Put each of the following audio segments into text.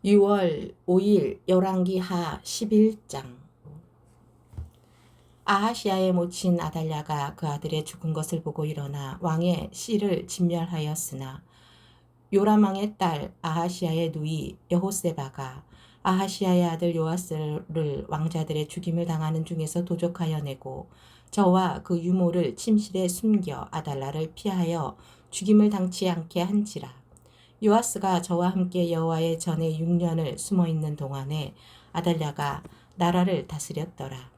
6월 5일 열왕기하 11장. 아하시아의 모친 아달랴가 그 아들의 죽은 것을 보고 일어나 왕의 씨를 진멸하였으나 요람 왕의 딸 아하시아의 누이 여호세바가 아하시아의 아들 요아스를 왕자들의 죽임을 당하는 중에서 도적하여 내고 저와 그 유모를 침실에 숨겨 아달랴를 피하여 죽임을 당치 않게 한지라. 요아스가 저와 함께 여호와의 전에 6년을 숨어있는 동안에 아달랴가 나라를 다스렸더라.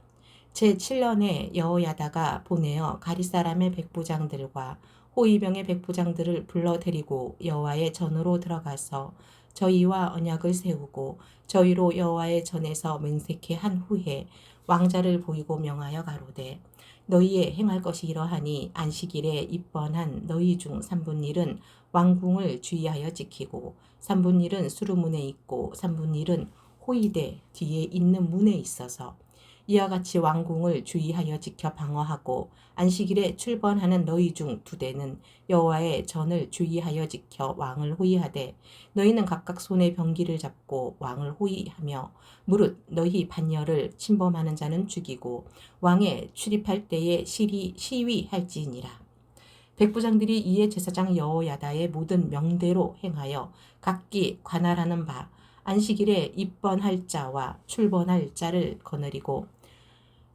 제7년에 여호야다가 보내어 가리 사람의 백부장들과 호위병의 백부장들을 불러 데리고 여호와의 전으로 들어가서 저희와 언약을 세우고 저희로 여호와의 전에서 맹세케 한 후에 왕자를 보이고 명하여 가로되 너희의 행할 것이 이러하니 안식일에 입번한 너희 중 3분의 1은 왕궁을 주의하여 지키고 3분의 1은 수루문에 있고 3분의 1은 호위대 뒤에 있는 문에 있어서 이와 같이 왕궁을 주의하여 지켜 방어하고 안식일에 출번하는 너희 중 2대는 여호와의 전을 주의하여 지켜 왕을 호위하되 너희는 각각 손에 병기를 잡고 왕을 호위하며 무릇 너희 반열을 침범하는 자는 죽이고 왕에 출입할 때에 시위할지니라. 백부장들이 이에 제사장 여호야다의 모든 명대로 행하여 각기 관할하는 바 안식일에 입번할 자와 출번할 자를 거느리고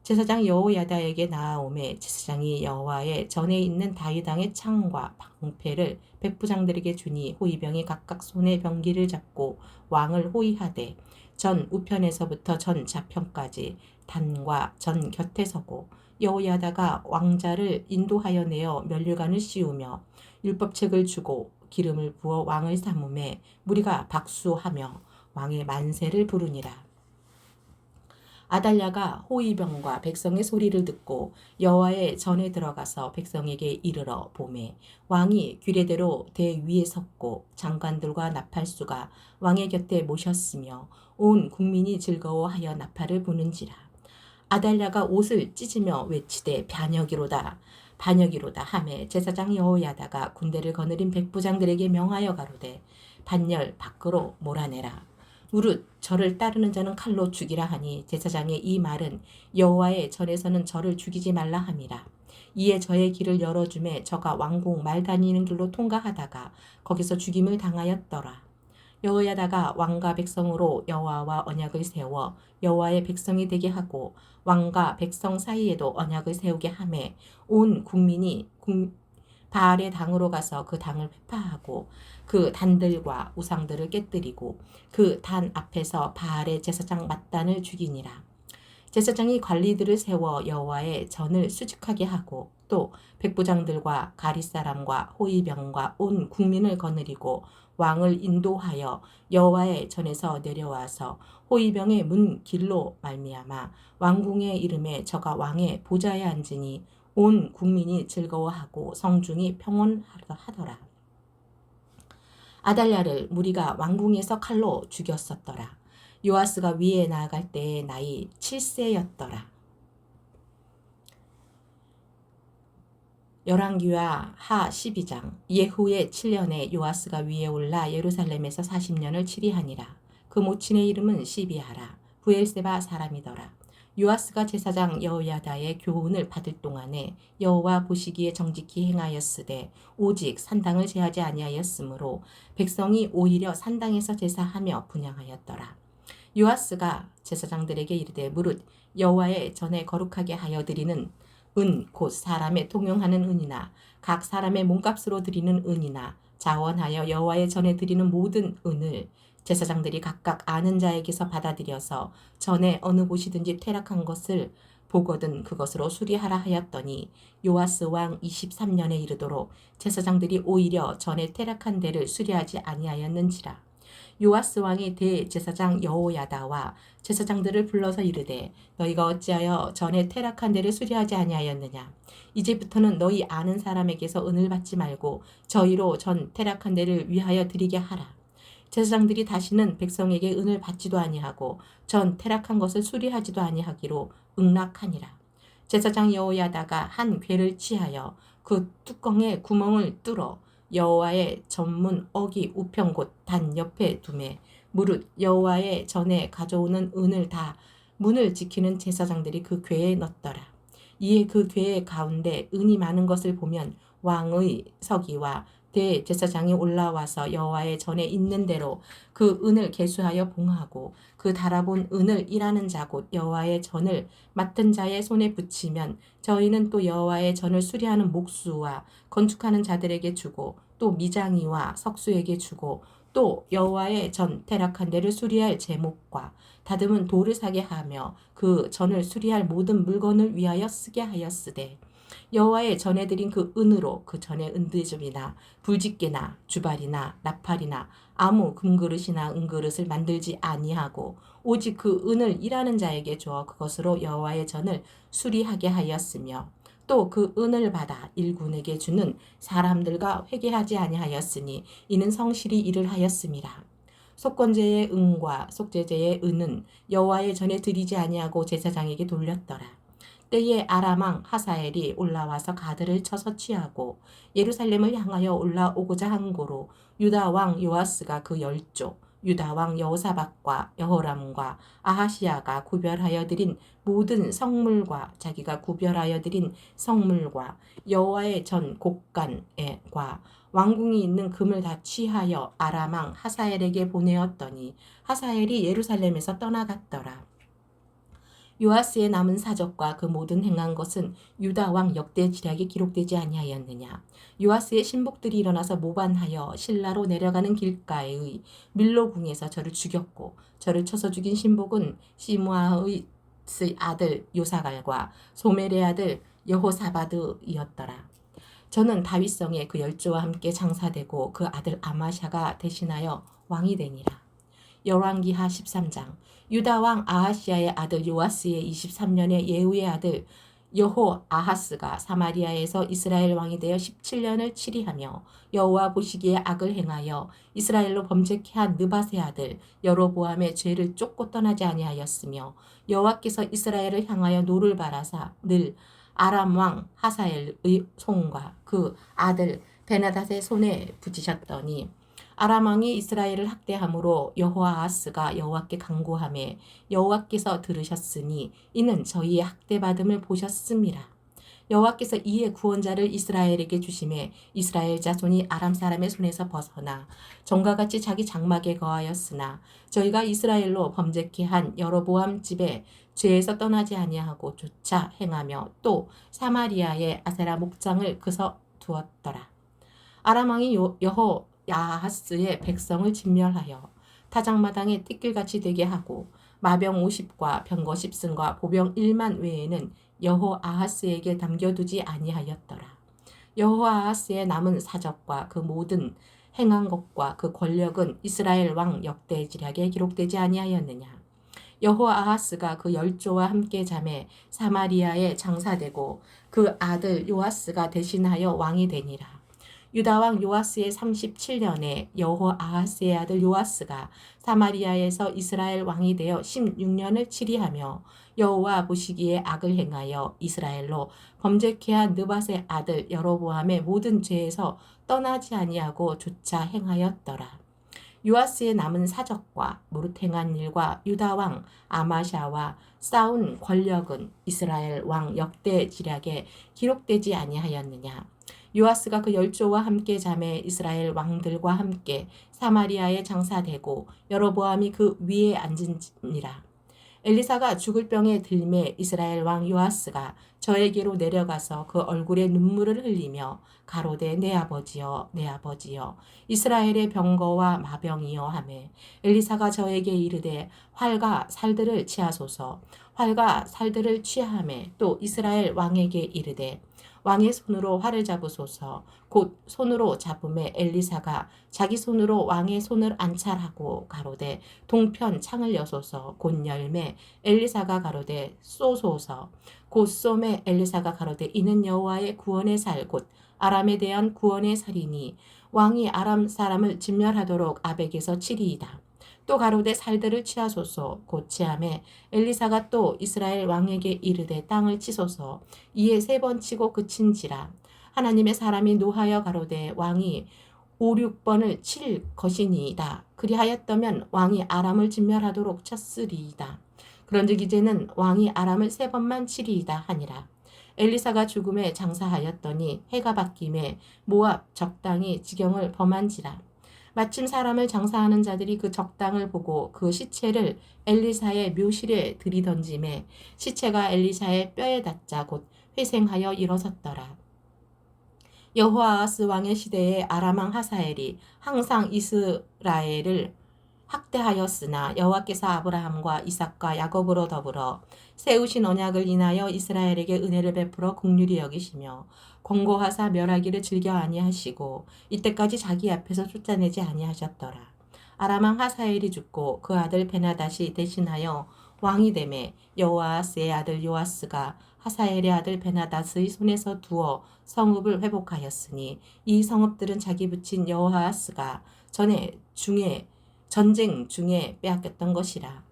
제사장 여호야다에게 나아오매 제사장이 여호와의 전에 있는 다윗 왕의 창과 방패를 백부장들에게 주니 호위병이 각각 손에 병기를 잡고 왕을 호위하되 전 우편에서부터 전 좌편까지 단과 전 곁에 서고 여호야다가 왕자를 인도하여 내어 면류관을 씌우며 율법책을 주고 기름을 부어 왕을 삼음에 무리가 박수하며 왕의 만세를 부르니라. 아달랴가 호위병과 백성의 소리를 듣고 여호와의 전에 들어가서 백성에게 이르러 보매 왕이 규례대로 대 위에 섰고 장관들과 나팔수가 왕의 곁에 모셨으며 온 국민이 즐거워하여 나팔을 부는지라. 아달랴가 옷을 찢으며 외치되 반역이로다 반역이로다 하매 제사장 여호야다가 군대를 거느린 백부장들에게 명하여 가로되 반열 밖으로 몰아내라. 무릇 저를 따르는 자는 칼로 죽이라 하니 제사장의 이 말은 여호와의 전에서는 저를 죽이지 말라 함이라. 이에 저의 길을 열어주매 저가 왕궁 말 다니는 길로 통과하다가 거기서 죽임을 당하였더라. 여호야다가 왕과 백성으로 여호와와 언약을 세워 여호와의 백성이 되게 하고 왕과 백성 사이에도 언약을 세우게 하매 온 국민이 바알의 당으로 가서 그 당을 회파하고 그 단들과 우상들을 깨뜨리고 그 단 앞에서 바알의 제사장 맏단을 죽이니라. 제사장이 관리들을 세워 여호와의 전을 수직하게 하고 또 백부장들과 가리 사람과 호위병과 온 국민을 거느리고 왕을 인도하여 여호와의 전에서 내려와서 호위병의 문 길로 말미암아 왕궁의 이름에 저가 왕의 보좌에 앉으니 온 국민이 즐거워하고 성중이 평온하더라. 아달랴를 무리가 왕궁에서 칼로 죽였었더라. 요아스가 위에 나아갈 때의 나이 7세였더라. 열왕기하 하 12장. 예후의 7년에 요아스가 위에 올라 예루살렘에서 40년을 치리하니라. 그 모친의 이름은 시비하라. 부엘세바 사람이더라. 요아스가 제사장 여호야다의 교훈을 받을 동안에 여호와 보시기에 정직히 행하였으되 오직 산당을 제하지 아니하였으므로 백성이 오히려 산당에서 제사하며 분향하였더라. 요아스가 제사장들에게 이르되 무릇 여호와의 전에 거룩하게 하여 드리는 은 곧 사람의 통용하는 은이나 각 사람의 몸값으로 드리는 은이나 자원하여 여호와의 전에 드리는 모든 은을 제사장들이 각각 아는 자에게서 받아들여서 전에 어느 곳이든지 퇴락한 것을 보거든 그것으로 수리하라 하였더니 요아스 왕 23년에 이르도록 제사장들이 오히려 전에 퇴락한 데를 수리하지 아니하였는지라. 요아스 왕이 대제사장 여호야다와 제사장들을 불러서 이르되 너희가 어찌하여 전에 퇴락한 데를 수리하지 아니하였느냐. 이제부터는 너희 아는 사람에게서 은을 받지 말고 저희로 전 퇴락한 데를 위하여 드리게 하라. 제사장들이 다시는 백성에게 은을 받지도 아니하고 전 퇴락한 것을 수리하지도 아니하기로 응낙하니라. 제사장 여호야다가 한 궤를 치하여 그 뚜껑에 구멍을 뚫어 여호와의 전문 어기 우편 곧 단 옆에 두매 무릇 여호와의 전에 가져오는 은을 다 문을 지키는 제사장들이 그 궤에 넣었더라. 이에 그 궤의 가운데 은이 많은 것을 보면 왕의 서기와 대제사장이 올라와서 여호와의 전에 있는 대로 그 은을 계수하여 봉하고 그 달아본 은을 일하는 자 곧 여호와의 전을 맡은 자의 손에 붙이면 저희는 또 여호와의 전을 수리하는 목수와 건축하는 자들에게 주고 또 미장이와 석수에게 주고 또 여호와의 전 태락한 데를 수리할 제목과 다듬은 돌을 사게 하며 그 전을 수리할 모든 물건을 위하여 쓰게 하였으되 여호와의 전에 드린 그 은으로 그 전의 은대접이나 불집게나 주발이나 나팔이나 아무 금그릇이나 은그릇을 만들지 아니하고 오직 그 은을 일하는 자에게 주어 그것으로 여호와의 전을 수리하게 하였으며 또 그 은을 받아 일군에게 주는 사람들과 회개하지 아니하였으니 이는 성실히 일을 하였음이라. 속건제의 은과 속죄제의 은은 여호와의 전에 드리지 아니하고 제사장에게 돌렸더라. 때에 아람 왕 하사엘이 올라와서 가드를 쳐서 취하고 예루살렘을 향하여 올라오고자 한 고로 유다 왕 요아스가 그 열조 유다 왕 여호사밧과 여호람과 아하시야가 구별하여 드린 모든 성물과 자기가 구별하여 드린 성물과 여호와의 전 곡간과 왕궁이 있는 금을 다 취하여 아람 왕 하사엘에게 보내었더니 하사엘이 예루살렘에서 떠나갔더라. 요아스의 남은 사적과 그 모든 행한 것은 유다 왕 역대 지략에 기록되지 아니하였느냐. 요아스의 신복들이 일어나서 모반하여 신라로 내려가는 길가의 밀로궁에서 저를 죽였고 저를 쳐서 죽인 신복은 시므아의 아들 요사갈과 소멜의 아들 여호사바드이었더라. 저는 다윗성에 그 열조와 함께 장사되고 그 아들 아마샤가 대신하여 왕이 되니라. 열왕기하 13장. 유다 왕 아하시야의 아들 요아스의 23년에 예후의 아들 여호아하스가 사마리아에서 이스라엘 왕이 되어 17년을 치리하며 여호와 보시기에 악을 행하여 이스라엘로 범죄케 한 느밧의 아들 여로보암의 죄를 쫓고 떠나지 아니하였으며 여호와께서 이스라엘을 향하여 노를 바라사 늘 아람 왕 하사엘의 손과 그 아들 베나닷의 손에 붙이셨더니 아람 왕이 이스라엘을 학대함으로 여호아하스가 여호와께 간구하매 여호와께서 들으셨으니 이는 저희의 학대받음을 보셨음이라. 여호와께서 이에 구원자를 이스라엘에게 주심에 이스라엘 자손이 아람 사람의 손에서 벗어나 전과 같이 자기 장막에 거하였으나 저희가 이스라엘로 범죄케 한 여로보암 집에 죄에서 떠나지 아니하고 조차 행하며 또 사마리아의 아세라 목장을 그서 두었더라. 아람 왕이 여호야하스의 백성을 진멸하여 타작마당에 띠끌같이 되게 하고 마병 50과 병거 10승과 보병 1만 외에는 여호아하스에게 남겨두지 아니하였더라. 여호아하스의 남은 사적과 그 모든 행한 것과 그 권력은 이스라엘 왕 역대 지략에 기록되지 아니하였느냐. 여호아하스가 그 열조와 함께 잠에 사마리아에 장사되고 그 아들 요아스가 대신하여 왕이 되니라. 유다 왕 요아스의 37년에 여호아하스의 아들 요아스가 사마리아에서 이스라엘 왕이 되어 16년을 치리하며 여호와 보시기에 악을 행하여 이스라엘로 범죄케 한 느밧의 아들 여로보암의 모든 죄에서 떠나지 아니하고 조차 행하였더라. 요아스의 남은 사적과 무릇 행한 일과 유다 왕 아마샤와 싸운 권력은 이스라엘 왕 역대 지략에 기록되지 아니하였느냐. 요아스가 그 열조와 함께 잠에 이스라엘 왕들과 함께 사마리아에 장사되고 여로보암이 그 위에 앉은지니라. 엘리사가 죽을 병에 들매 이스라엘 왕 요아스가 저에게로 내려가서 그 얼굴에 눈물을 흘리며 가로되 내 아버지여 내 아버지여 이스라엘의 병거와 마병이여 하매 엘리사가 저에게 이르되 활과 살들을 취하소서 활과 살들을 취하매 또 이스라엘 왕에게 이르되 왕의 손으로 활을 잡으소서. 곧 손으로 잡음에 엘리사가 자기 손으로 왕의 손을 안찰하고 가로되 동편 창을 여소서. 곧 열매 엘리사가 가로되 쏘소서. 곧 쏘매 엘리사가 가로되 이는 여호와의 구원의 살 곧 아람에 대한 구원의 살이니 왕이 아람 사람을 진멸하도록 아벡에서 치리이다. 또 가로되 살들을 취하소서. 곧 취하매 엘리사가 또 이스라엘 왕에게 이르되 땅을 치소서. 이에 3번 치고 그친지라. 하나님의 사람이 노하여 가로되 왕이 5, 6번을 칠 것이니이다. 그리하였다면 왕이 아람을 진멸하도록 쳤으리이다. 그런즉 이제는 왕이 아람을 3번만 치리이다 하니라. 엘리사가 죽음에 장사하였더니 해가 바뀜에 모압 적당히 지경을 범한지라. 마침 사람을 장사하는 자들이 그 적당을 보고 그 시체를 엘리사의 묘실에 들이던짐에 시체가 엘리사의 뼈에 닿자 곧 회생하여 일어섰더라. 여호아하스 왕의 시대에 아람 왕 하사엘이 항상 이스라엘을 학대하였으나 여호와께서 아브라함과 이삭과 야곱으로 더불어 세우신 언약을 인하여 이스라엘에게 은혜를 베풀어 긍휼히 여기시며 권고하사 멸하기를 즐겨 아니하시고 이때까지 자기 앞에서 쫓아내지 아니하셨더라. 아람 왕 하사엘이 죽고 그 아들 베나닷이 대신하여 왕이 되매 여호아하스의 아들 요아스가 하사엘의 아들 베나닷의 손에서 두어 성읍을 회복하였으니 이 성읍들은 자기 부친 여호아하스가 전쟁 중에 빼앗겼던 것이라.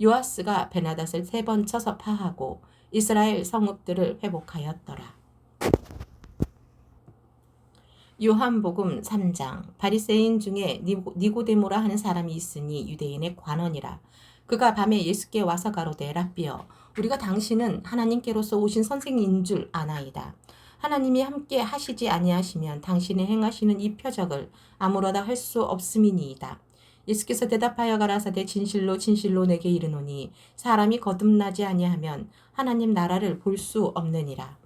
요아스가 베나닷을 3번 쳐서 파하고 이스라엘 성읍들을 회복하였더라. 요한복음 3장. 바리새인 중에 니고데모라 하는 사람이 있으니 유대인의 관원이라. 그가 밤에 예수께 와서 가로되 랍비여 우리가 당신은 하나님께로서 오신 선생님인 줄 아나이다. 하나님이 함께 하시지 아니하시면 당신이 행하시는 이 표적을 아무로다 할 수 없음이니이다. 예수께서 대답하여 가라사대 진실로 진실로 내게 이르노니 사람이 거듭나지 아니하면 하나님 나라를 볼 수 없느니라.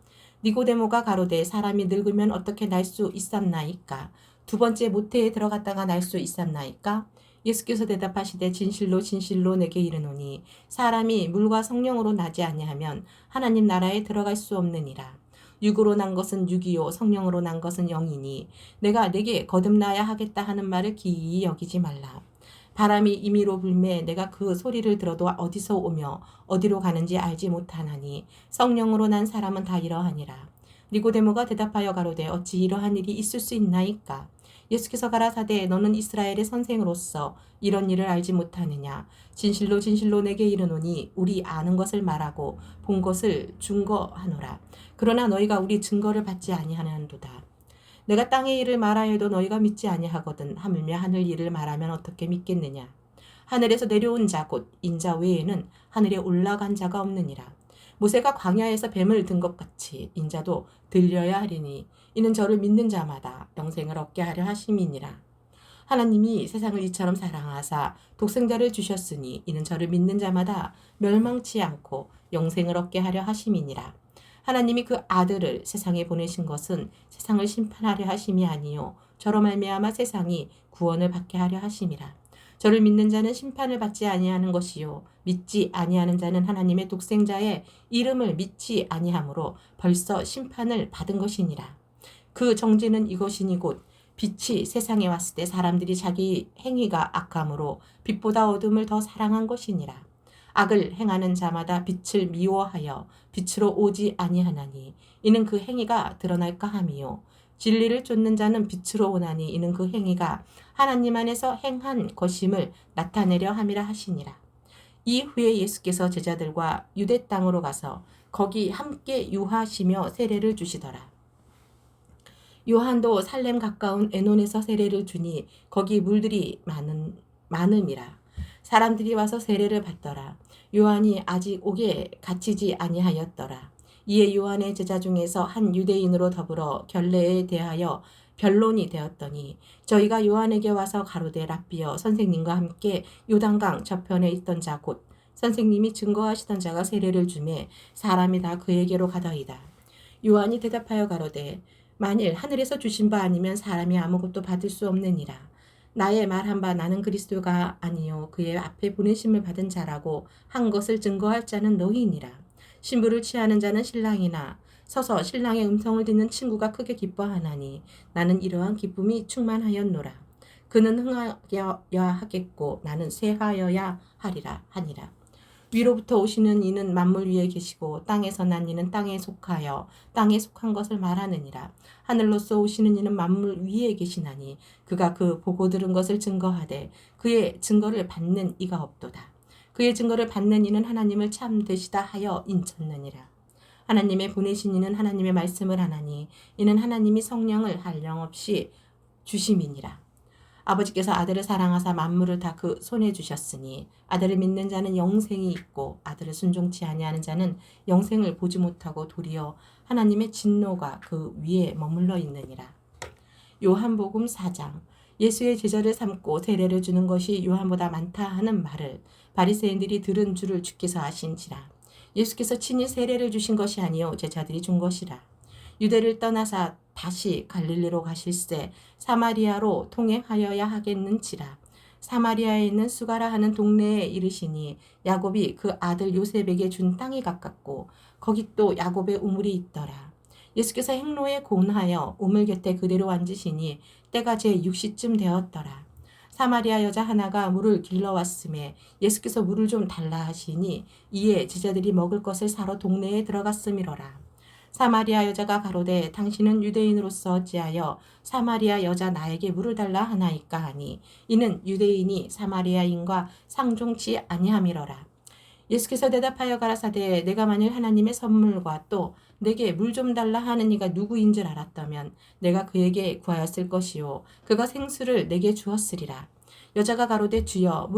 니고데모가 가로되 사람이 늙으면 어떻게 날 수 있삼나이까? 2번째 모태에 들어갔다가 날 수 있삼나이까? 예수께서 대답하시되 진실로 진실로 내게 이르노니 사람이 물과 성령으로 나지 아니하면 하나님 나라에 들어갈 수 없느니라. 육으로 난 것은 육이요 성령으로 난 것은 영이니 내가 내게 거듭나야 하겠다 하는 말을 기이히 여기지 말라. 바람이 임의로 불매 내가 그 소리를 들어도 어디서 오며 어디로 가는지 알지 못하나니 성령으로 난 사람은 다 이러하니라. 니고데모가 대답하여 가로되 어찌 이러한 일이 있을 수 있나이까? 예수께서 가라사대 너는 이스라엘의 선생으로서 이런 일을 알지 못하느냐? 진실로 진실로 내게 이르노니 우리 아는 것을 말하고 본 것을 증거하노라. 그러나 너희가 우리 증거를 받지 아니하는도다. 내가 땅의 일을 말하여도 너희가 믿지 아니하거든 하물며 하늘 일을 말하면 어떻게 믿겠느냐? 하늘에서 내려온 자 곧 인자 외에는 하늘에 올라간 자가 없느니라. 모세가 광야에서 뱀을 든 것 같이 인자도 들려야 하리니 이는 저를 믿는 자마다 영생을 얻게 하려 하심이니라. 하나님이 세상을 이처럼 사랑하사 독생자를 주셨으니 이는 저를 믿는 자마다 멸망치 않고 영생을 얻게 하려 하심이니라. 하나님이 그 아들을 세상에 보내신 것은 세상을 심판하려 하심이 아니요 저로 말미암아 세상이 구원을 받게 하려 하심이라. 저를 믿는 자는 심판을 받지 아니하는 것이요 믿지 아니하는 자는 하나님의 독생자의 이름을 믿지 아니하므로 벌써 심판을 받은 것이니라. 그 정죄는 이것이니 곧 빛이 세상에 왔을 때 사람들이 자기 행위가 악함으로 빛보다 어둠을 더 사랑한 것이니라. 악을 행하는 자마다 빛을 미워하여 빛으로 오지 아니하나니 이는 그 행위가 드러날까 함이요 진리를 쫓는 자는 빛으로 오나니 이는 그 행위가 하나님 안에서 행한 것임을 나타내려 함이라 하시니라. 이후에 예수께서 제자들과 유대 땅으로 가서 거기 함께 유하시며 세례를 주시더라. 요한도 살렘 가까운 에논에서 세례를 주니 거기 물들이 많음이라. 사람들이 와서 세례를 받더라. 요한이 아직 옥에 갇히지 아니하였더라. 이에 요한의 제자 중에서 한 유대인으로 더불어 결례에 대하여 변론이 되었더니 저희가 요한에게 와서 가로되 랍비여 선생님과 함께 요단강 저편에 있던 자 곧 선생님이 증거하시던 자가 세례를 주매 사람이 다 그에게로 가더이다. 요한이 대답하여 가로되 만일 하늘에서 주신 바 아니면 사람이 아무것도 받을 수 없느니라. 나의 말한 바 나는 그리스도가 아니요 그의 앞에 보내심을 받은 자라고 한 것을 증거할 자는 너희니라. 신부를 취하는 자는 신랑이나 서서 신랑의 음성을 듣는 친구가 크게 기뻐하나니 나는 이러한 기쁨이 충만하였노라. 그는 흥하여야 하겠고 나는 쇠하여야 하리라 하니라. 위로부터 오시는 이는 만물 위에 계시고 땅에서 난 이는 땅에 속하여 땅에 속한 것을 말하느니라. 하늘로서 오시는 이는 만물 위에 계시나니 그가 그 보고 들은 것을 증거하되 그의 증거를 받는 이가 없도다. 그의 증거를 받는 이는 하나님을 참 되시다 하여 인쳤느니라. 하나님의 보내신 이는 하나님의 말씀을 하나니 이는 하나님이 성령을 한량없이 주심이니라. 아버지께서 아들을 사랑하사 만물을 다 그 손에 주셨으니 아들을 믿는 자는 영생이 있고 아들을 순종치 아니하는 자는 영생을 보지 못하고 도리어 하나님의 진노가 그 위에 머물러 있느니라. 요한복음 4장. 예수의 제자를 삼고 세례를 주는 것이 요한보다 많다 하는 말을 바리새인들이 들은 줄을 주께서 아신지라. 예수께서 친히 세례를 주신 것이 아니요 제자들이 준 것이라. 유대를 떠나사 다시 갈릴리로 가실새 사마리아로 통행하여야 하겠는지라. 사마리아에 있는 수가라 하는 동네에 이르시니 야곱이 그 아들 요셉에게 준 땅이 가깝고 거기 또 야곱의 우물이 있더라. 예수께서 행로에 고운하여 우물 곁에 그대로 앉으시니 때가 제6시쯤 되었더라. 사마리아 여자 하나가 물을 길러왔음에 예수께서 물을 좀 달라 하시니 이에 제자들이 먹을 것을 사러 동네에 들어갔음이로라. 사마리아 여자가 가로되 당신은 유대인으로서 어찌하여 사마리아 여자 나에게 물을 달라 하나이까 하니 이는 유대인이 사마리아인과 상종치 아니함이로라. 예수께서 대답하여 가라사대 내가 만일 하나님의 선물과 또 내게 물 좀 달라 하는 이가 누구인 줄 알았다면 내가 그에게 구하였을 것이요 그가 생수를 내게 주었으리라. 여자가 가로되 주여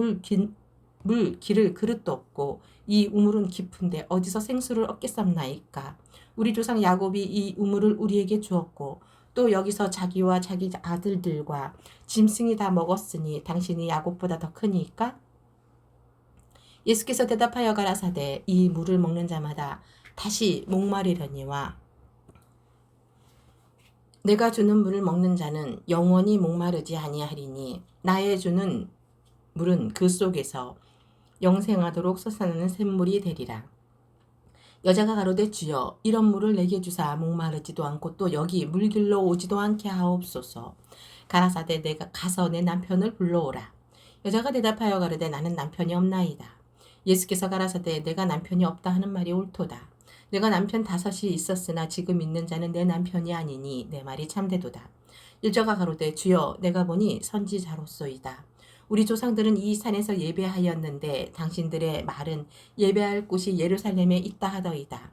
물 기를 그릇도 없고 이 우물은 깊은데 어디서 생수를 얻겠삼나이까. 우리 조상 야곱이 이 우물을 우리에게 주었고 또 여기서 자기와 자기 아들들과 짐승이 다 먹었으니 당신이 야곱보다 더 크니까. 예수께서 대답하여 가라사대 이 물을 먹는 자마다 다시 목마르려니와 내가 주는 물을 먹는 자는 영원히 목마르지 아니하리니 나의 주는 물은 그 속에서 영생하도록 솟아나는 샘물이 되리라. 여자가 가로되 주여 이런 물을 내게 주사 목마르지도 않고 또 여기 물길로 오지도 않게 하옵소서. 가라사대 내가 가서 내 남편을 불러오라. 여자가 대답하여 가로되 나는 남편이 없나이다. 예수께서 가라사대 내가 남편이 없다 하는 말이 옳도다. 내가 남편 5이 있었으나 지금 있는 자는 내 남편이 아니니 내 말이 참되도다. 여자가 가로되 주여 내가 보니 선지자로소이다. 우리 조상들은 이 산에서 예배하였는데 당신들의 말은 예배할 곳이 예루살렘에 있다 하더이다.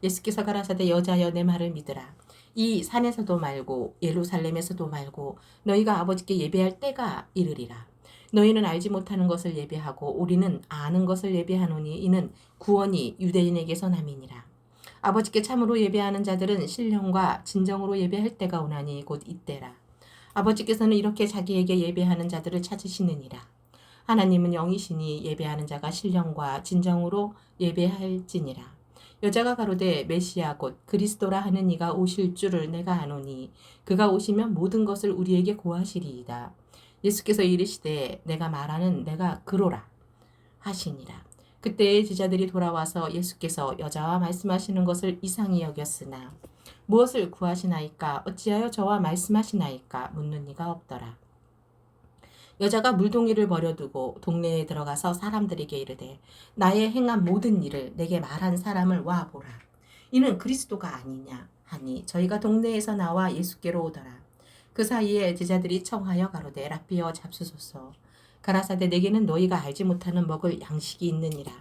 예수께서 가라사대 여자여 내 말을 믿으라. 이 산에서도 말고 예루살렘에서도 말고 너희가 아버지께 예배할 때가 이르리라. 너희는 알지 못하는 것을 예배하고 우리는 아는 것을 예배하노니 이는 구원이 유대인에게서 남이니라. 아버지께 참으로 예배하는 자들은 신령과 진정으로 예배할 때가 오나니 곧 이때라. 아버지께서는 이렇게 자기에게 예배하는 자들을 찾으시느니라. 하나님은 영이시니 예배하는 자가 신령과 진정으로 예배할지니라. 여자가 가로되 메시아 곧 그리스도라 하는 이가 오실 줄을 내가 아노니 그가 오시면 모든 것을 우리에게 고하시리이다. 예수께서 이르시되 내가 말하는 내가 그로라 하시니라. 그때에 제자들이 돌아와서 예수께서 여자와 말씀하시는 것을 이상히 여겼으나 무엇을 구하시나이까 어찌하여 저와 말씀하시나이까 묻는 이가 없더라. 여자가 물동이를 버려두고 동네에 들어가서 사람들에게 이르되 나의 행한 모든 일을 내게 말한 사람을 와 보라. 이는 그리스도가 아니냐 하니 저희가 동네에서 나와 예수께로 오더라. 그 사이에 제자들이 청하여 가로되 라삐어 잡수소서. 가라사대 내게는 너희가 알지 못하는 먹을 양식이 있느니라.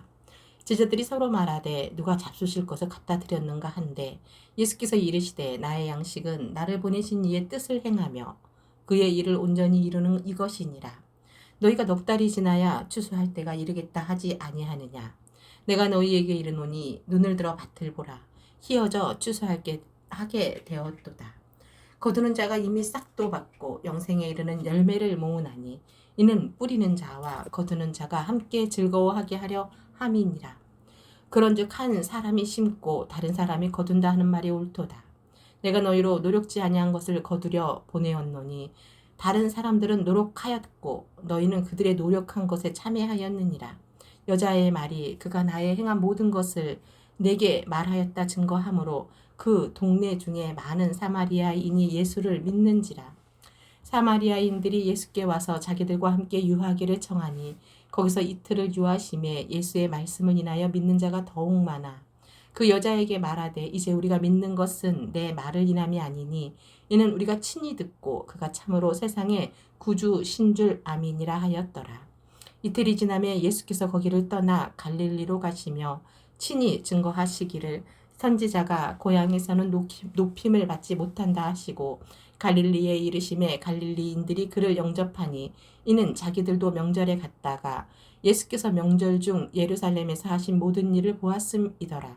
제자들이 서로 말하되 누가 잡수실 것을 갖다 드렸는가 한데 예수께서 이르시되 나의 양식은 나를 보내신 이의 뜻을 행하며 그의 일을 온전히 이루는 이것이니라. 너희가 넉 달이 지나야 추수할 때가 이르겠다 하지 아니하느냐. 내가 너희에게 이르노니 눈을 들어 밭을 보라. 희어져 추수하게 하게 되었도다. 거두는 자가 이미 싹도 받고 영생에 이르는 열매를 모으나니 이는 뿌리는 자와 거두는 자가 함께 즐거워하게 하려 함이니라. 그런즉 한 사람이 심고 다른 사람이 거둔다 하는 말이 옳도다. 내가 너희로 노력지 아니한 것을 거두려 보내었노니 다른 사람들은 노력하였고 너희는 그들의 노력한 것에 참여하였느니라. 여자의 말이 그가 나의 행한 모든 것을 내게 말하였다 증거하므로 그 동네 중에 많은 사마리아인이 예수를 믿는지라. 사마리아인들이 예수께 와서 자기들과 함께 유하기를 청하니 거기서 이틀을 유하심에 예수의 말씀을 인하여 믿는 자가 더욱 많아. 그 여자에게 말하되 이제 우리가 믿는 것은 내 말을 인함이 아니니 이는 우리가 친히 듣고 그가 참으로 세상의 구주신 줄 아미니라 하였더라. 이틀이 지나매 예수께서 거기를 떠나 갈릴리로 가시며 친히 증거하시기를 선지자가 고향에서는 높임을 받지 못한다 하시고 갈릴리에 이르심에 갈릴리인들이 그를 영접하니 이는 자기들도 명절에 갔다가 예수께서 명절 중 예루살렘에서 하신 모든 일을 보았음이더라.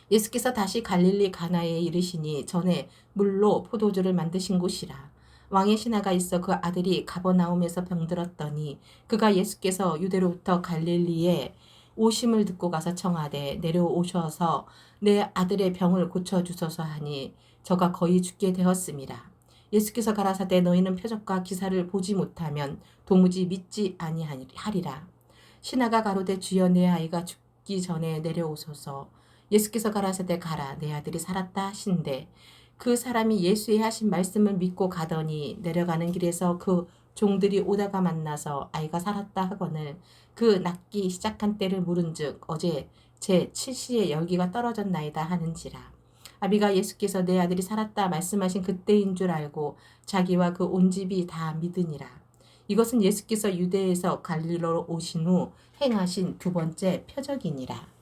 예수께서 다시 갈릴리 가나에 이르시니 전에 물로 포도주를 만드신 곳이라. 왕의 신하가 있어 그 아들이 가버나움에서 병들었더니 그가 예수께서 유대로부터 갈릴리에 오심을 듣고 가서 청하되 내려오셔서 내 아들의 병을 고쳐주소서 하니 저가 거의 죽게 되었습니다. 예수께서 가라사대 너희는 표적과 기사를 보지 못하면 도무지 믿지 아니하리라. 신하가 가로되 주여 내 아이가 죽기 전에 내려오소서. 예수께서 가라사대 가라 내 아들이 살았다 하신대 그 사람이 예수의 하신 말씀을 믿고 가더니 내려가는 길에서 그 종들이 오다가 만나서 아이가 살았다 하거늘 그 낫기 시작한 때를 물은즉 어제 제 7시에 열기가 떨어졌나이다 하는지라. 아비가 예수께서 내 아들이 살았다 말씀하신 그때인 줄 알고 자기와 그 온 집이 다 믿으니라. 이것은 예수께서 유대에서 갈릴리로 오신 후 행하신 두 번째 표적이니라.